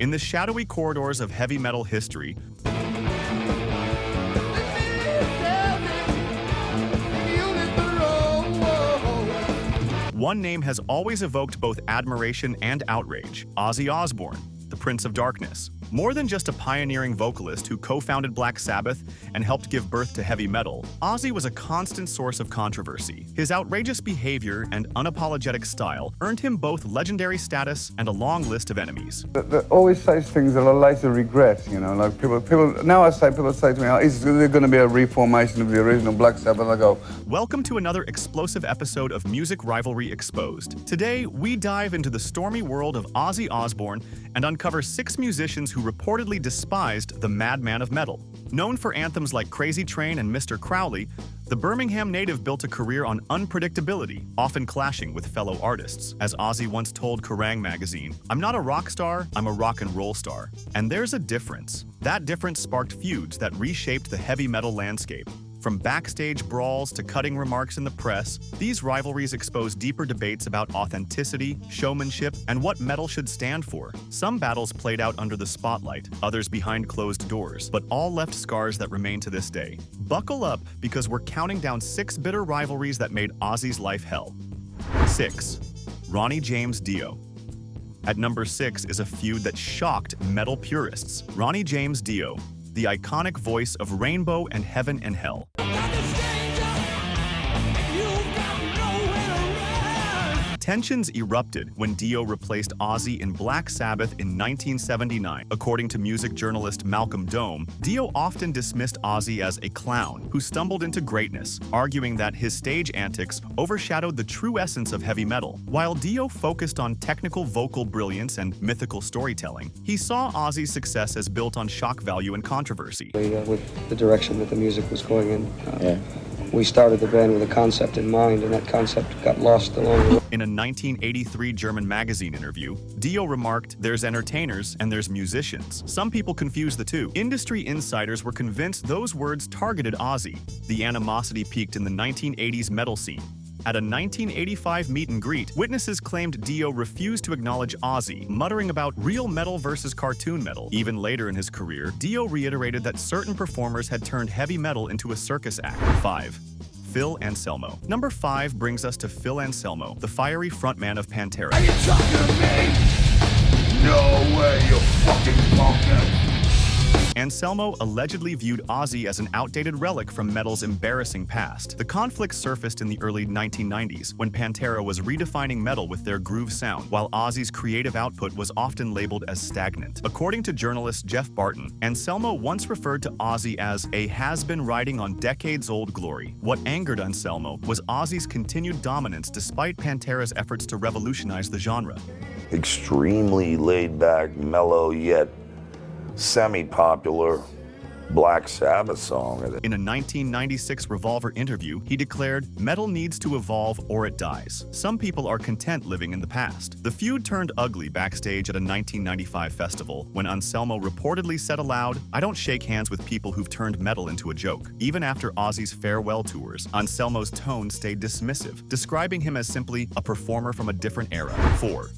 In the shadowy corridors of heavy metal history, one name has always evoked both admiration and outrage: Ozzy Osbourne, the Prince of Darkness. More than just a pioneering vocalist who co-founded Black Sabbath and helped give birth to heavy metal, Ozzy was a constant source of controversy. His outrageous behavior and unapologetic style earned him both legendary status and a long list of enemies. They always say things that I later regret, you know, like people say to me, is there going to be a reformation of the original Black Sabbath? I go, welcome to another explosive episode of Music Rivalry Exposed. Today, we dive into the stormy world of Ozzy Osbourne and uncover 6 musicians who reportedly despised the Madman of Metal. Known for anthems like Crazy Train and Mr. Crowley, the Birmingham native built a career on unpredictability, often clashing with fellow artists. As Ozzy once told Kerrang! Magazine, "I'm not a rock star, I'm a rock and roll star. And there's a difference." That difference sparked feuds that reshaped the heavy metal landscape. From backstage brawls to cutting remarks in the press, these rivalries expose deeper debates about authenticity, showmanship, and what metal should stand for. Some battles played out under the spotlight, others behind closed doors, but all left scars that remain to this day. Buckle up, because we're counting down 6 bitter rivalries that made Ozzy's life hell. 6. Ronnie James Dio. At number 6 is a feud that shocked metal purists. Ronnie James Dio, the iconic voice of Rainbow and Heaven and Hell. Tensions erupted when Dio replaced Ozzy in Black Sabbath in 1979. According to music journalist Malcolm Dome, Dio often dismissed Ozzy as a clown who stumbled into greatness, arguing that his stage antics overshadowed the true essence of heavy metal. While Dio focused on technical vocal brilliance and mythical storytelling, he saw Ozzy's success as built on shock value and controversy. With the direction that the music was going in, we started the band with a concept in mind, and that concept got lost along the way. In a 1983 German magazine interview, Dio remarked, "There's entertainers and there's musicians. Some people confuse the two." Industry insiders were convinced those words targeted Ozzy. The animosity peaked in the 1980s metal scene. At a 1985 meet and greet, witnesses claimed Dio refused to acknowledge Ozzy, muttering about real metal versus cartoon metal. Even later in his career, Dio reiterated that certain performers had turned heavy metal into a circus act. 5. Phil Anselmo. Number 5 brings us to Phil Anselmo, the fiery frontman of Pantera. Are you talking to me? No way, you fucking pumpkin! Anselmo allegedly viewed Ozzy as an outdated relic from metal's embarrassing past. The conflict surfaced in the early 1990s, when Pantera was redefining metal with their groove sound, while Ozzy's creative output was often labeled as stagnant. According to journalist Jeff Barton, Anselmo once referred to Ozzy as a has-been riding on decades-old glory. What angered Anselmo was Ozzy's continued dominance despite Pantera's efforts to revolutionize the genre. Extremely laid-back, mellow, yet semi-popular Black Sabbath song. In a 1996 Revolver interview, he declared, "Metal needs to evolve or it dies. Some people are content living in the past." The feud turned ugly backstage at a 1995 festival when Anselmo reportedly said aloud, "I don't shake hands with people who've turned metal into a joke." Even after Ozzy's farewell tours, Anselmo's tone stayed dismissive, describing him as simply a performer from a different era. 4.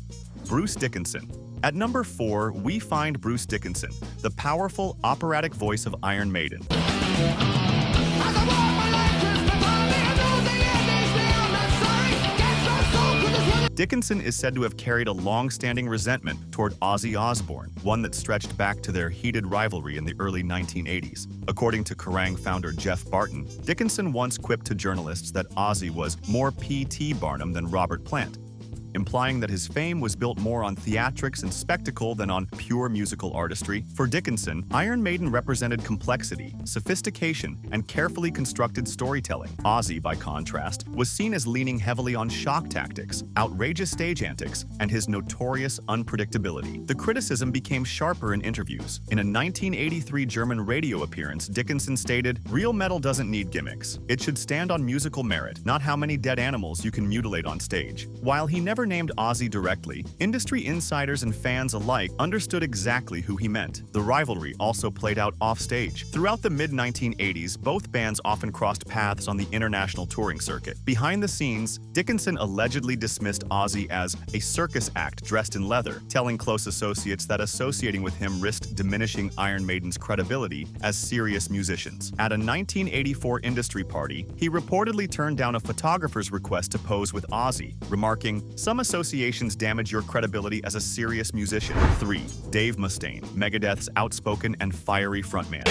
Bruce Dickinson. At number 4, we find Bruce Dickinson, the powerful, operatic voice of Iron Maiden. Dickinson is said to have carried a long-standing resentment toward Ozzy Osbourne, one that stretched back to their heated rivalry in the early 1980s. According to Kerrang! Founder Jeff Barton, Dickinson once quipped to journalists that Ozzy was more P.T. Barnum than Robert Plant, implying that his fame was built more on theatrics and spectacle than on pure musical artistry. For Dickinson, Iron Maiden represented complexity, sophistication, and carefully constructed storytelling. Ozzy, by contrast, was seen as leaning heavily on shock tactics, outrageous stage antics, and his notorious unpredictability. The criticism became sharper in interviews. In a 1983 German radio appearance, Dickinson stated, "Real metal doesn't need gimmicks. It should stand on musical merit, not how many dead animals you can mutilate on stage." While he never never named Ozzy directly, industry insiders and fans alike understood exactly who he meant. The rivalry also played out offstage. Throughout the mid-1980s, both bands often crossed paths on the international touring circuit. Behind the scenes, Dickinson allegedly dismissed Ozzy as a circus act dressed in leather, telling close associates that associating with him risked diminishing Iron Maiden's credibility as serious musicians. At a 1984 industry party, he reportedly turned down a photographer's request to pose with Ozzy, remarking, "Some associations damage your credibility as a serious musician." 3. Dave Mustaine, Megadeth's outspoken and fiery frontman.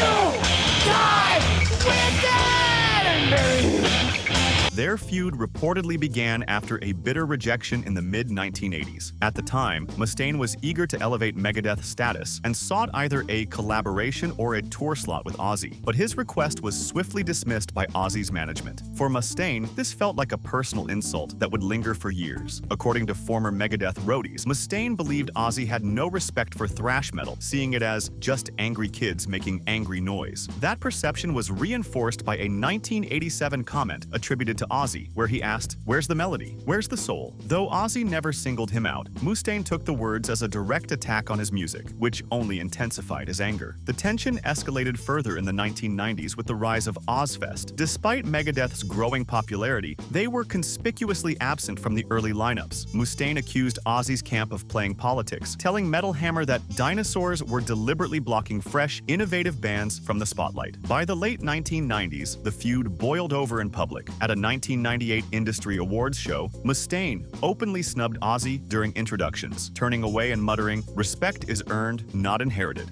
Their feud reportedly began after a bitter rejection in the mid-1980s. At the time, Mustaine was eager to elevate Megadeth's status and sought either a collaboration or a tour slot with Ozzy, but his request was swiftly dismissed by Ozzy's management. For Mustaine, this felt like a personal insult that would linger for years. According to former Megadeth roadies, Mustaine believed Ozzy had no respect for thrash metal, seeing it as just angry kids making angry noise. That perception was reinforced by a 1987 comment attributed to Ozzy, where he asked, "Where's the melody? Where's the soul?" Though Ozzy never singled him out, Mustaine took the words as a direct attack on his music, which only intensified his anger. The tension escalated further in the 1990s with the rise of Ozzfest. Despite Megadeth's growing popularity, they were conspicuously absent from the early lineups. Mustaine accused Ozzy's camp of playing politics, telling Metal Hammer that dinosaurs were deliberately blocking fresh, innovative bands from the spotlight. By the late 1990s, the feud boiled over in public. At a 1998 Industry Awards show, Mustaine openly snubbed Ozzy during introductions, turning away and muttering, "Respect is earned, not inherited."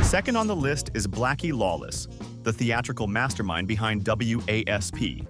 Second on the list is Blackie Lawless, the theatrical mastermind behind WASP.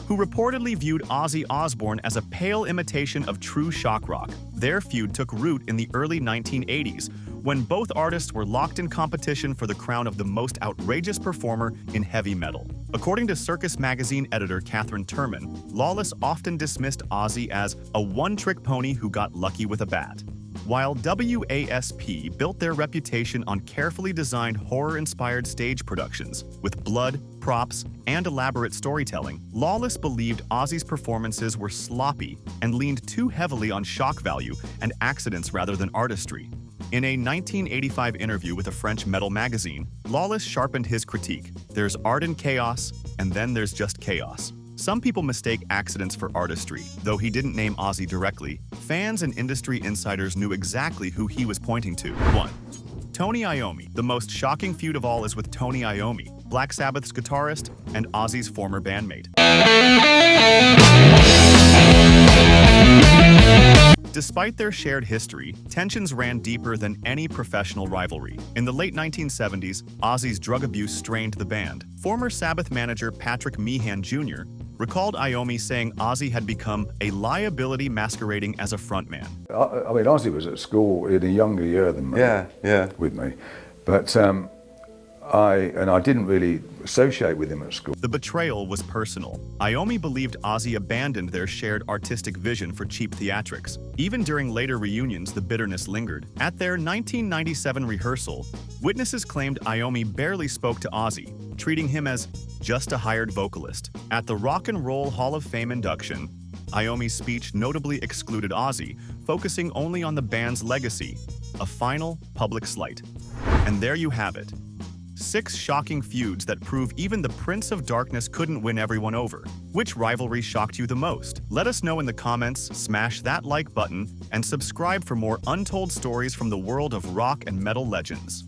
Who reportedly viewed Ozzy Osbourne as a pale imitation of true shock rock. Their feud took root in the early 1980s, when both artists were locked in competition for the crown of the most outrageous performer in heavy metal. According to Circus Magazine editor Catherine Turman, Lawless often dismissed Ozzy as a one-trick pony who got lucky with a bat. While WASP built their reputation on carefully designed horror-inspired stage productions, with blood, props, and elaborate storytelling, Lawless believed Ozzy's performances were sloppy and leaned too heavily on shock value and accidents rather than artistry. In a 1985 interview with a French metal magazine, Lawless sharpened his critique. There's art in chaos, and then there's just chaos. Some people mistake accidents for artistry. Though he didn't name Ozzy directly, fans and industry insiders knew exactly who he was pointing to. 1. Tony Iommi. The most shocking feud of all is with Tony Iommi, Black Sabbath's guitarist and Ozzy's former bandmate. Despite their shared history, tensions ran deeper than any professional rivalry. In the late 1970s, Ozzy's drug abuse strained the band. Former Sabbath manager Patrick Meehan Jr. recalled Iommi saying Ozzy had become a liability masquerading as a frontman. I mean, Ozzy was at school in a younger year than me. With me, but I didn't really associate with him at school. The betrayal was personal. Iommi believed Ozzy abandoned their shared artistic vision for cheap theatrics. Even during later reunions, the bitterness lingered. At their 1997 rehearsal, witnesses claimed Iommi barely spoke to Ozzy, treating him as just a hired vocalist. At the Rock and Roll Hall of Fame induction, Iommi's speech notably excluded Ozzy, focusing only on the band's legacy, a final public slight. And there you have it. 6 shocking feuds that prove even the Prince of Darkness couldn't win everyone over. Which rivalry shocked you the most? Let us know in the comments, smash that like button, and subscribe for more untold stories from the world of rock and metal legends.